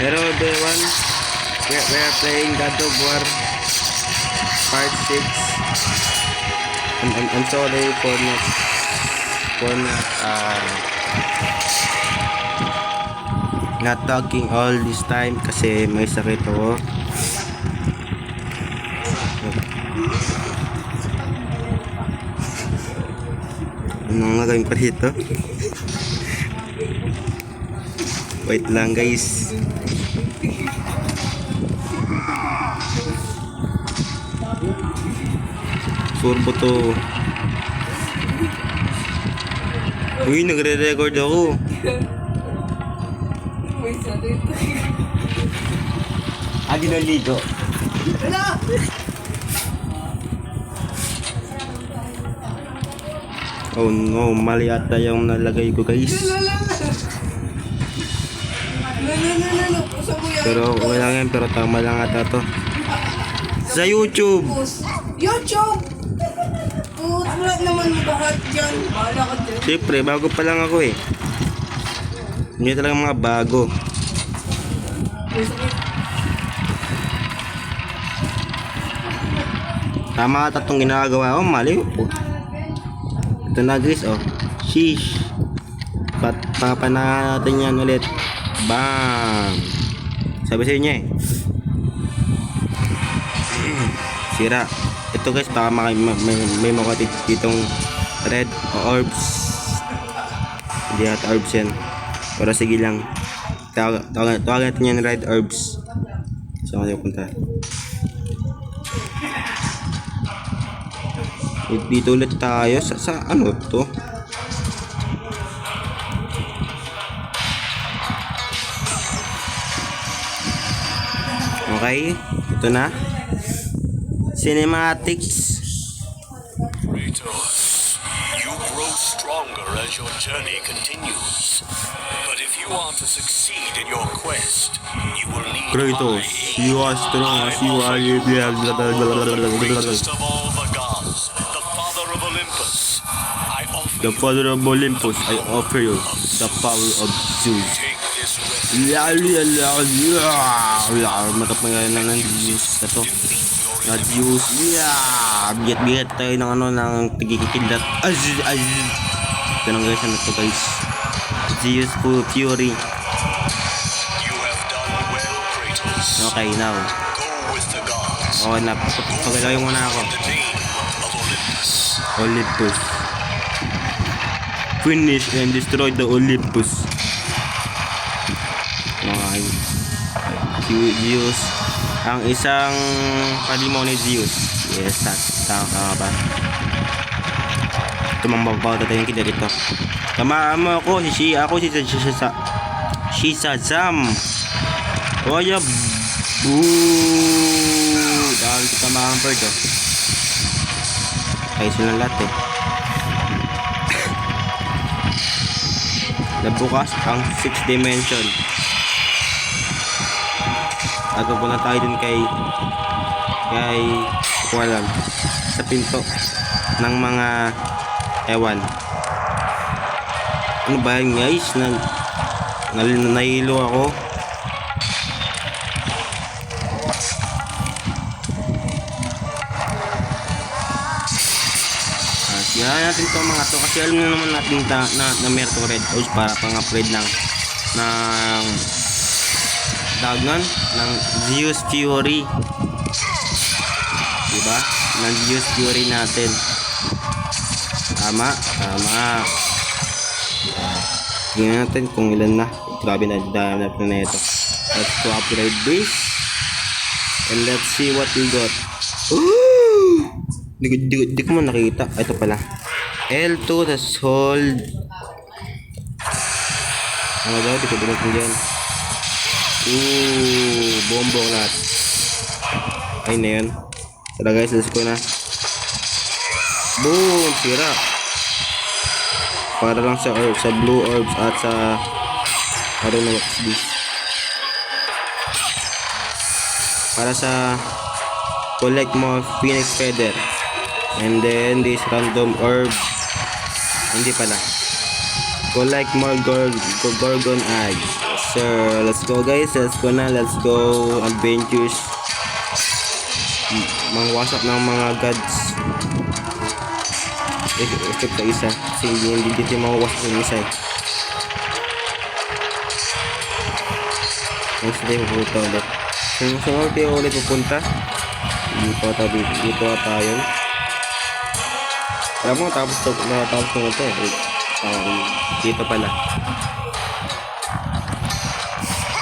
Pero the one, we're playing God of War Part 6. I'm sorry for not talking all this time kasi may sakit ako. Anong gagawin pa dito? Wait lang guys. Turbo to. Uy, nagre-record ako. Adi naligo. Oh no, mali ata yung nalagay ko guys. Pero okay lang yan, pero tama lang ata to. Sa YouTube. YouTube! Wala naman lahat dyan. Bahala ka dyan. Siyempre, bago pa lang ako eh. Hindi talaga mga bago. Tama ata itong ginagawa ko, mali po. Ito na guys, oh. Sheesh. Papanahan natin yan ulit. Bam! Sabi sa inyo eh. Sira. Ito guys, baka may makatit ditong red orbs. Hindi at orbs yan. Pero sige lang. Tawagan natin yan red orbs. Saan kayo punta? Dito ulit tayo. Sa ano to? Okay. Ito na. Cinematics. Kratos, you grow stronger as your journey continues. But if you are to succeed in your quest, you will need Kratos, you are strong as you are. greatest of all the gods, the father of Olympus. The father of Olympus, I offer you the power of Zeus. Take this rest. Matapangalan na ng Zeus na to. Na Zeus. Bigat tayo ng ano, ng tigikikidlat. Ito nang guys, ano to guys. Zeus Fury. You have done well, Kratos. Okay, now. Go with the gods. Okay na, pagalaw yung muna ako. In the name of Olympus. Olympus. Finish and destroy the Olympus. Okay. Zeus. Ang isang palimo ni Zeus. Yes, tama ba? Tumambabaw tayo yung kida dito. Tamaan mo ako. Si Shazam. Oya. Boo. Dahil kita tamaan bird oh. Kaya silang lahat eh. Nabukas ang 6th dimension. At pupunta tayo dun kay walang sa pinto ng mga ewan. Ano ba yun guys? Nahilo ako. Siyahan natin to mga to kasi alam na naman natin na meron tong red house para pang-upgrade ng tawag ng Zeus Fury, diba? Ng Zeus Fury natin. Tama. Tingnan natin kung ilan na. Grabe na dami na ito. Let's go upgrade this and let's see what we got. Di ko mo nakita. Ito pala L2 tas hold. Ano daw? Di ko dumating dyan. Bombong lahat. Ay na yun. Tara guys, let's go na. Boom! Sira. Para lang sa orbs, sa blue orbs at sa I don't know what's this. Para sa collect more phoenix feather. And then this random orb. Hindi pala. Collect more gorgon eggs. sir. Let's go guys. Let's go na. Let's go. Adventures. Mangwasak ng mga gods. Except sa isa. Kasi hindi dito mawasak yung isa eh. Next day pupunta ulit. Sunod tayo ulit pupunta. Dito tayo. Alam mo, tapos ko ito eh. Dito pala.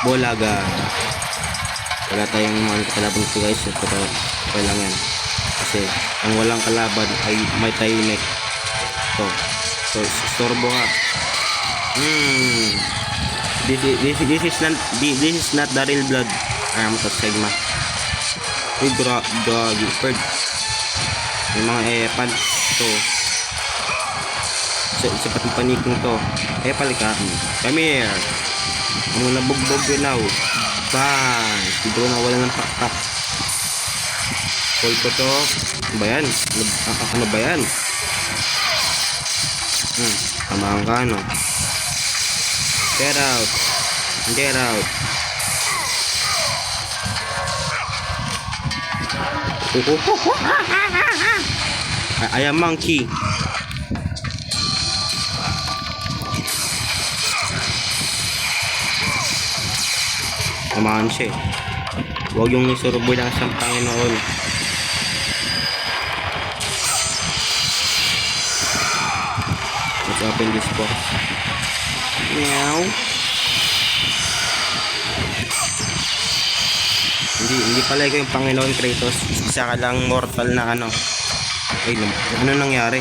Bolaga. Wala tayong mga kalaban ko guys. Ito lang yan. Kasi ang walang kalaban ay may tahimik. So storbo ka. This is not the real blood. Ayan mo to segma. Uy, gragi. Bird. May mga epal. To. Sa panikong to. Epal ka. Come here. Ang nabugbog yun now. Bang. Siguro na wala ng pakpak. Call ko to. Ano ba yan? Ano ba yan? Tamahan ka no. Get out. Get out. I am monkey. Tamahan siya eh. Huwag yung isurboy lang siyang Panginoon. Let's open this box. Meow. Hindi pala ikaw yung Panginoon Kratos. Isa ka lang mortal na ano. Ay, ano nangyari?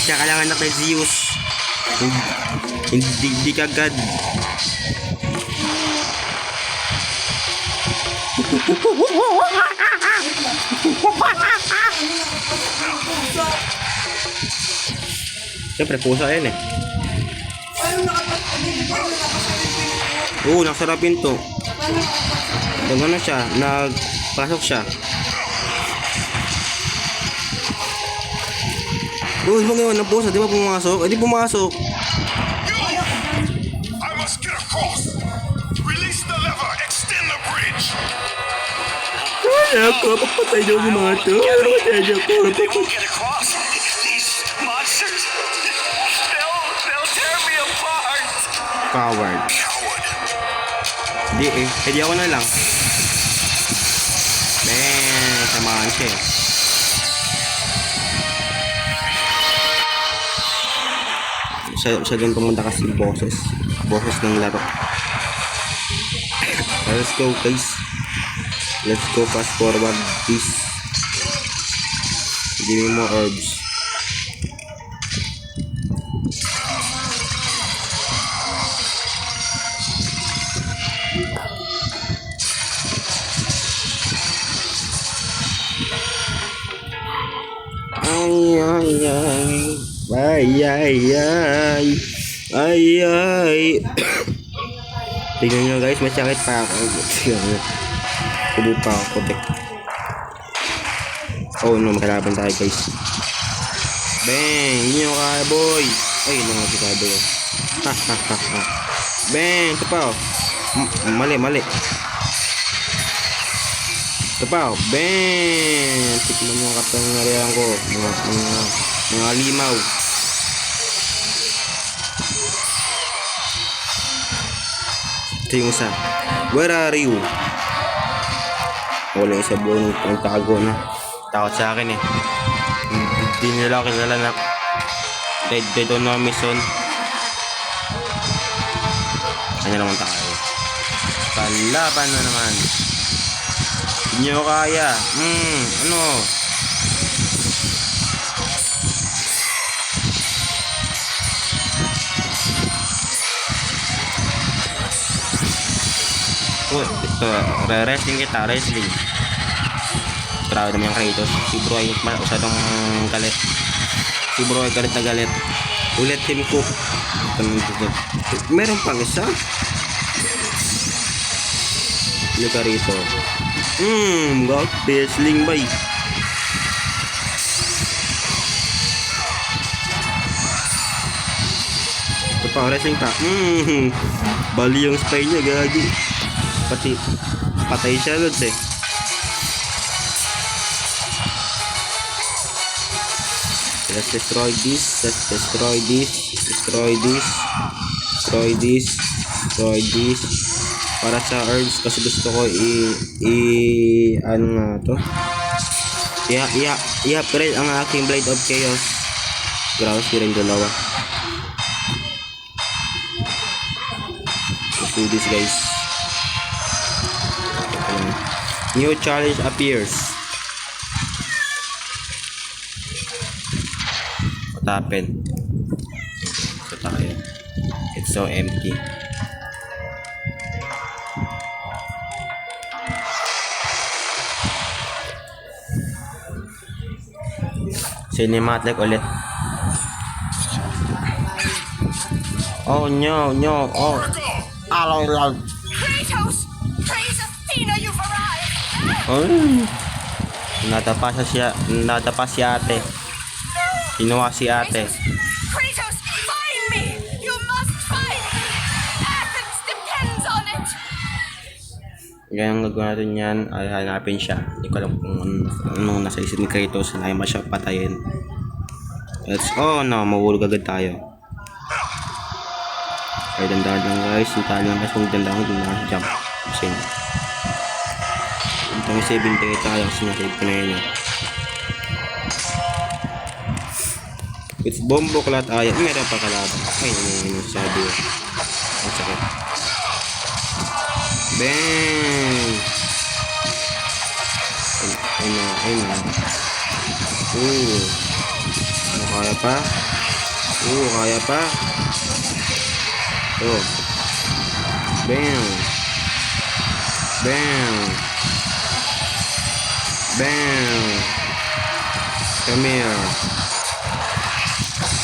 Siya ka lang anak ni Zeus. Hindi ka God. Siyempre, pusa yan eh. Oo, nakasara pinto. Nagano siya, nagpasok siya. Oo, di ba ngayon ng pusa? Di ba pumasok? Eh, di pumasok. I must get across. Release the lever. Extend the bridge. Ay, ako, papatay daw yung mga to. Papatay daw ako. They won't get across. These monsters. They'll tear me apart. Coward. Coward. Di eh. Eh, di ako na lang. Samahan siya eh. Siya din pumunta kasi boses ng laro. Let's go guys. Let's go fast forward please. Give me more orbs. Ay. Tingnan nyo guys, masakit pa ako. Kubo pa ako. Oh no, makalaban tayo guys. Bang! Hindi nyo kaya boy. Ay, mga sikado yun. Bang! Ito pa oh. Mali. Ito pa oh. Bang! Tikman mo kapangyarihan ko. Mga limaw. Ito yung isa. Where are you? Wala yung isa buong nagtago na. Takot sa akin eh. Hindi nila ako kilala na dead on my mission. Kanya naman tayo. Palaban na naman. Hindi nyo kaya. Ano? Ito, wrestling kita, wrestling. Grabe naman yung Kratos. Si bro ay masyadong galit. Si bro ay galit na galit. Ulit team ko. Meron pang isa. Luka rito. God, wrestling bay. pa, wrestling pa. Bali yung spy niya, gagi. Pati, patay siya, Lods eh. Let's destroy this. Let's destroy this. Destroy this. Destroy this. Destroy this. Para sa herbs kasi gusto ko ano nga to. I-upgrade ang aking Blade of Chaos. Grabe si rin dalawa. Let's do this, guys. New challenge appears. What happened? Ito tayo. It's so empty. Cinematic ulit. Oh no, oh. Lord. Kratos! Praise Athena, you've arrived! Oh. Nadapa si ate. Kinuha si ate. Kratos, find me! You must find me! Athens depends on it! Ganyan gagawin natin yan. Ay, hanapin siya. Hindi ko alam kung anong nasa isip ni Kratos. Ayaw siya patayin. Oh no, mawulog agad tayo. Ay, dandahan lang guys. Hintahan lang guys. Kung dandahan jump. Kasi itong 78 tayo kasi nasave ko na yun eh. It's bombo kalat ay. Meron pa kalaban. Ay, yun sabi ko. Ang sakit. Bang! Ay na. Kaya pa? Kaya pa? Oh. Bang! Come here.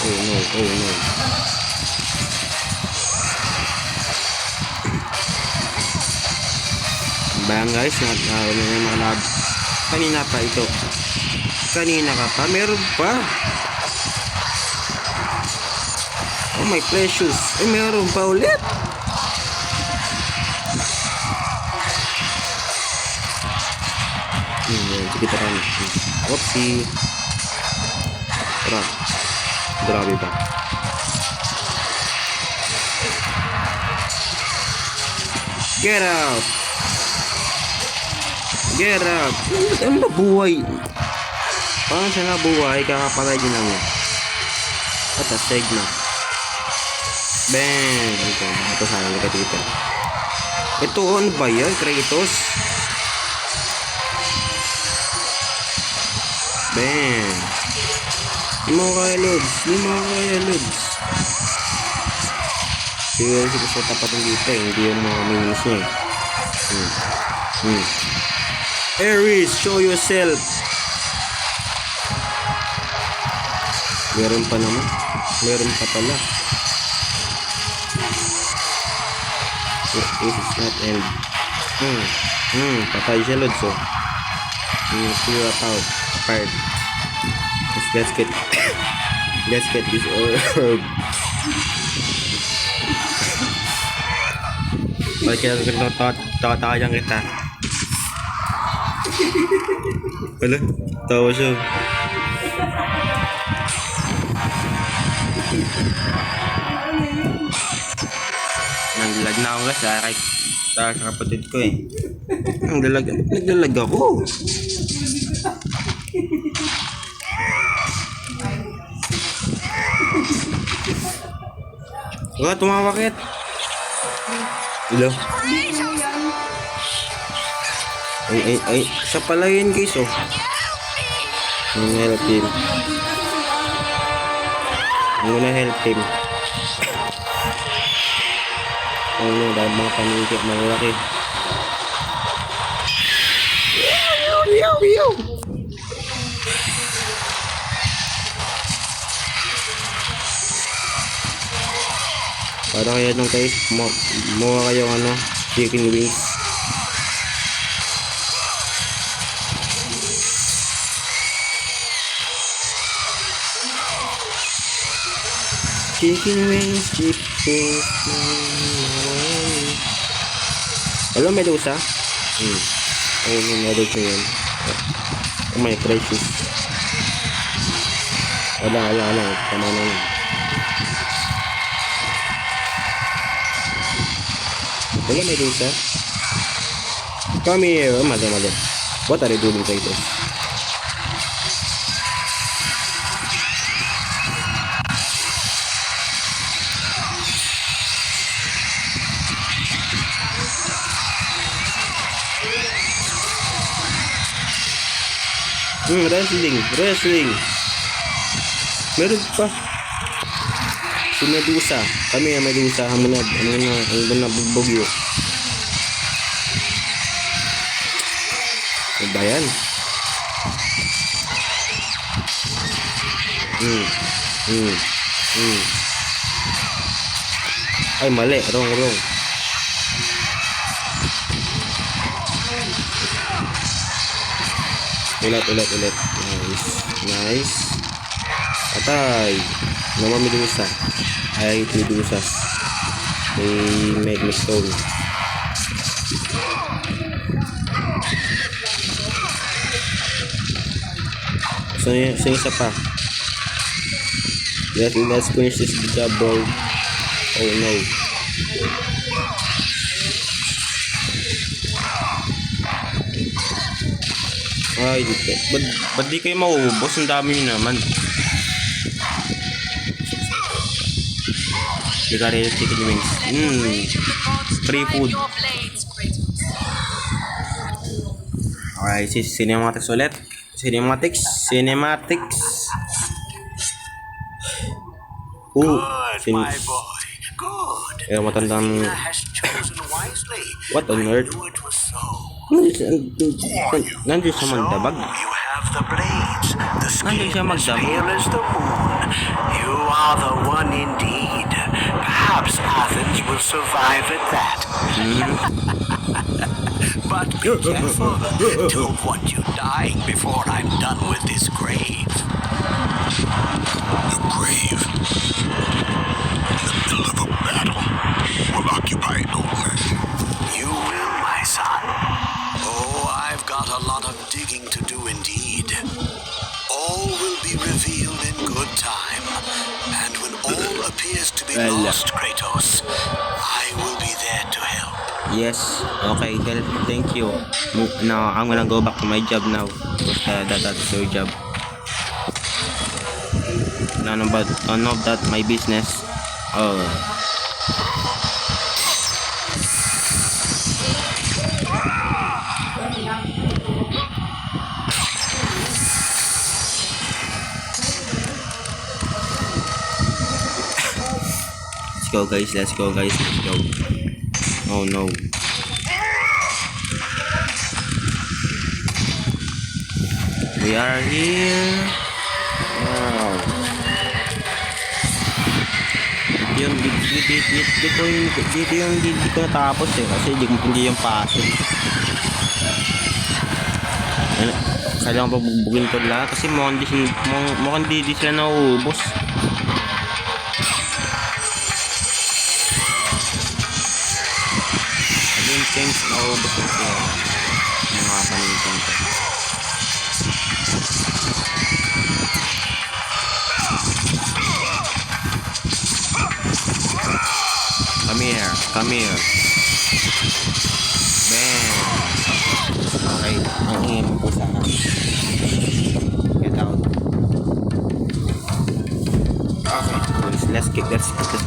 Oh no. Bang guys, nakalab. Kanina pa ito. Kanina ka pa? Meron pa. Oh my precious. Ay, meron pa ulit. Sige, tara. Oopsie. Tara. Grabe ba? Get out. Ano nabuhay? Parang siya nabuhay. Kakapalay din lang yan. Patasig na. Bang! Ito sana nila dito. Ito, ano ba yan? Kratos? Bang! Hindi mo kaya, Lods. Siguro sa tapat ng dito eh. Hindi yung mga minis niya eh. Ares, show yourself! Meron pa naman. Meron pa pala. It is not end. Patay siya, Lods, oh. Clear out. Apart. Let's get this herb. Bakit kaya tatayang kita? Wala, tawa siya. Naglalag na ako kasi kahit sa kapatid ko eh. Naglalag ako. Wala, tumawakit. Hello? Ay, siya pala yun guys, oh. Help him. I'm gonna help him. Oh no, dahil mga pamilya, malaki. Yo! Para kaya nung guys, mawa kayo chicken wings. Chicken wings, chicken. Wala, Medusa? Ayun, yung Medusa yun. Oh my precious. Wala. Tama na yun. Wala, Medusa? Come here. Oh, mali. What are you doing, Kratos? Wrestling. Meron pa. Si Medusa. Kami ang Medusa. Ang muna bugbog. Ano ba yan? Ay, mali. Wrong. Ulit. Nice. Patay. Nama Medusa. I hate Medusas. They make me stone. So isa pa. Let's finish this job, bro. Oh no. Ay, ba't di kayo mauubos? Ang dami nyo naman. You got it, chicken wings. Free food. Alright, cinematics ulit. Cinematics. Good, my boy. Good. Eh, matandang... Athena has chosen wisely. What on earth? Knew it was so. Nandiyo siya magdabag. You have the blades, the Nandiyo siya skin as magdabag. pale as the moon. You are the one indeed. Perhaps Athens will survive at that. But be careful. Don't want you dying before I'm done with this grave. The grave, in the middle of a battle, will occupy no man. You will, my son. Oh, I've got a lot of digging to do indeed. All will be revealed in good time. And when all appears to be lost, Kratos, I will be there to help. Yes, okay, thank you. Now, I'm gonna go back to my job now. That's your job. None of that my business. Oh. Let's go guys. Oh no. We are here. Wow. Dito yung hindi ko natapos eh. Kasi hindi yung puzzle. Kailangan pa bubugin ko lahat. Kasi mukhang di sila nauubos. Again, things nauubos na sila. Mga panitin ko. Come here. Bam. Okay, ang ingay mo po sana. Get out. Okay, let's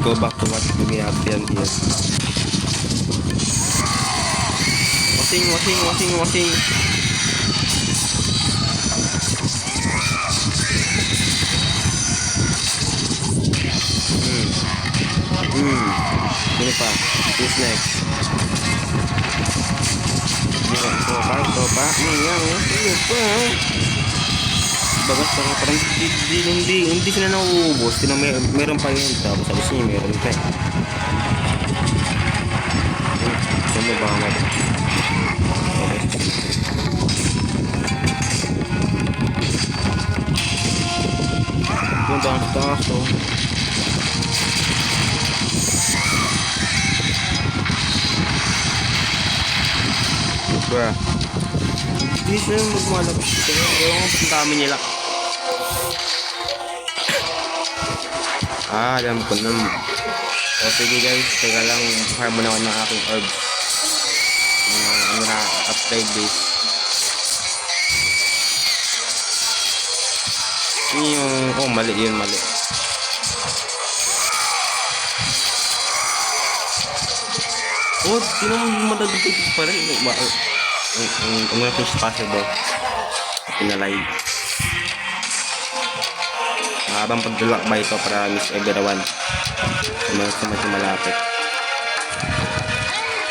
go back to what we have done here. Washing. Ini pa. Who's next? Sopa. Ini pa. Bagas parang hindi sila nauubos. Meron pa yun. Tapos sabi siya meron pa. Saan mo ba ako? Yung down sa taas. Bruh. Hindi sila magmalabas dito. Ewan ko ang dami nila. Alam ko na. O sige guys, teka lang. Farm muna ako ng aking herbs. Ano na, upgrade base. Yun yung, oh mali yun, mali. Oh, sino mo madagdag pa rin? Ang mga push possible. Pinalay. Mahabang pagdulak ba ito para miss everyone. Sa medyo malapit.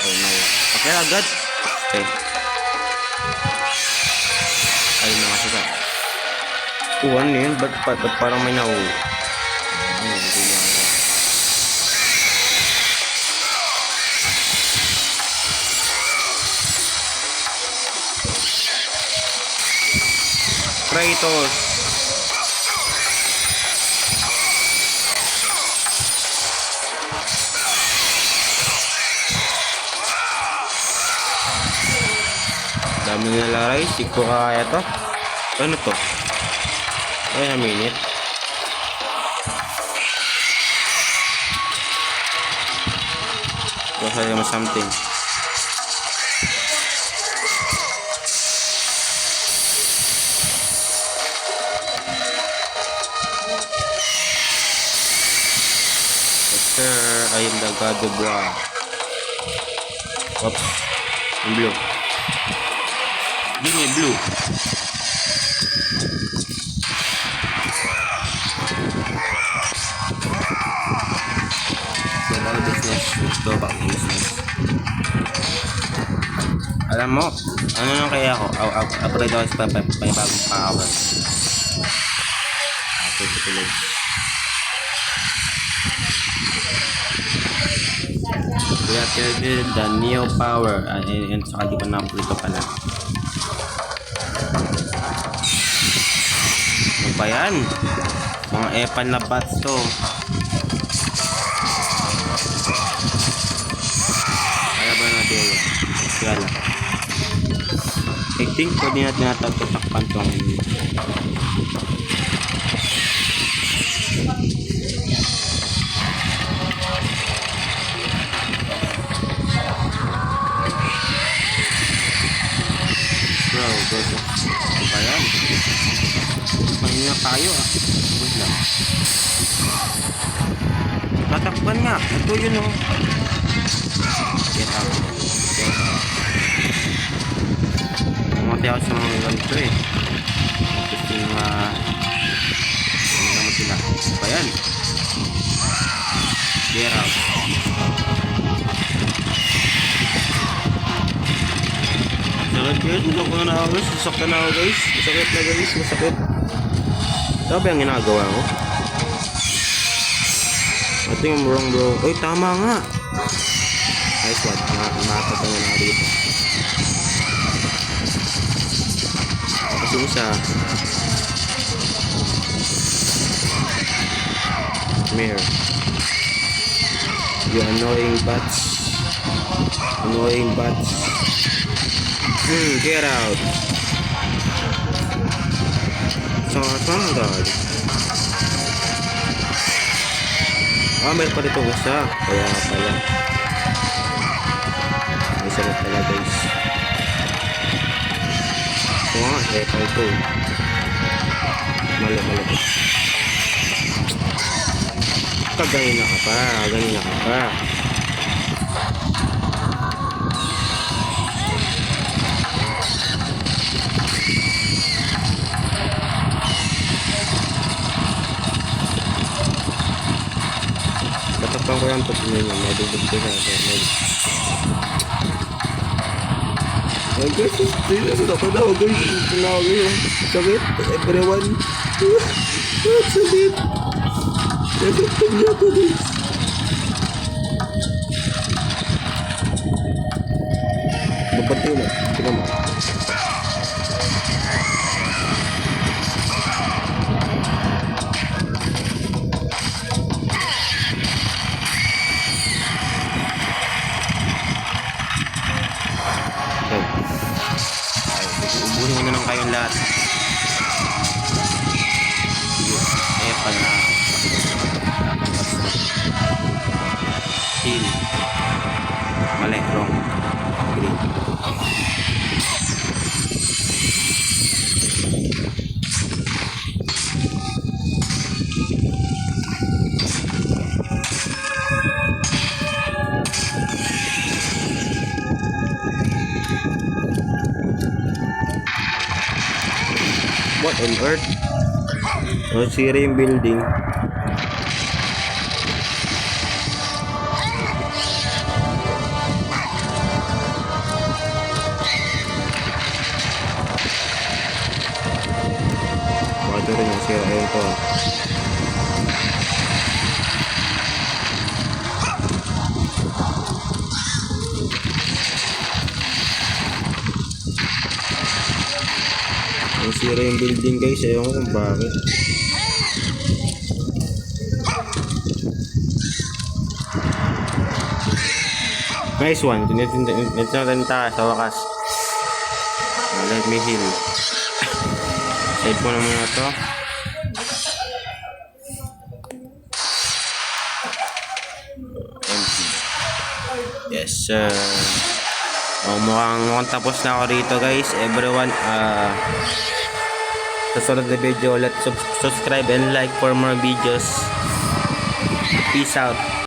Oh no. Okay agad. Okay. Ayun na kasi ka. Oh, ano yun? Ba't parang may nao? Ano, hindi niya ako. Kratos. Dami nila rice, di ko kaya to. Ano to? Wait a minute. Go ahead with something. Sir, I am the god of war. Oops. In blue. Give me blue. Hello business. Let's go back to business. Alam mo, ano nang kaya ako? Upgrade ako sa bagong power. Okay, tuloy. We activated the Neo Power and saka di ko na-upgrade ko pala. Ano ba yan? Mga epan na bats to. Kaya ba natin yun? Kaya lang. I think pwede natin natatakpan tong bro. Ano ba yan? Mahina tayo ah. Wait lang. Tatakpan nga. Ito yun oh. Get out. Get out. Pumatay ako sa mga ganito eh. Gusto yung ano naman sila. Ano ba yan? Get out. Sakit guys, masakit na ako guys. Masakit na ako guys. Masakit na guys. Masakit. Tama ba yung ginagawa ko? I think I'm wrong bro. Uy, tama nga. Nice one. Makakata na nga dito. Tapos yung isa. Come here. You annoying bats. Annoying bats. Get out. Saan dahil? May pa dito isa. Kaya pala. May isa na pala guys. Ito nga, ito. Mali. Ganina ka pa. Katakpan ko yan ito niya. May dudog ko na ito. Ay guys, seriously ako na ako guys. Sakit, everyone. Sakit. Sakit niya ako guys. Babatay na. Tingnan mo. on earth. Nasira yung building. Ito rin yung sira. Ayun to. Nasira yung building guys. Ayun ko kung bakit. Nice one. Tinatanta sa wakas. Let me heal. Save ko na muna to. Empty. Yes sir. Mukhang tapos na ako rito guys. Everyone, sa sunod na video, let's subscribe and like for more videos. Peace out.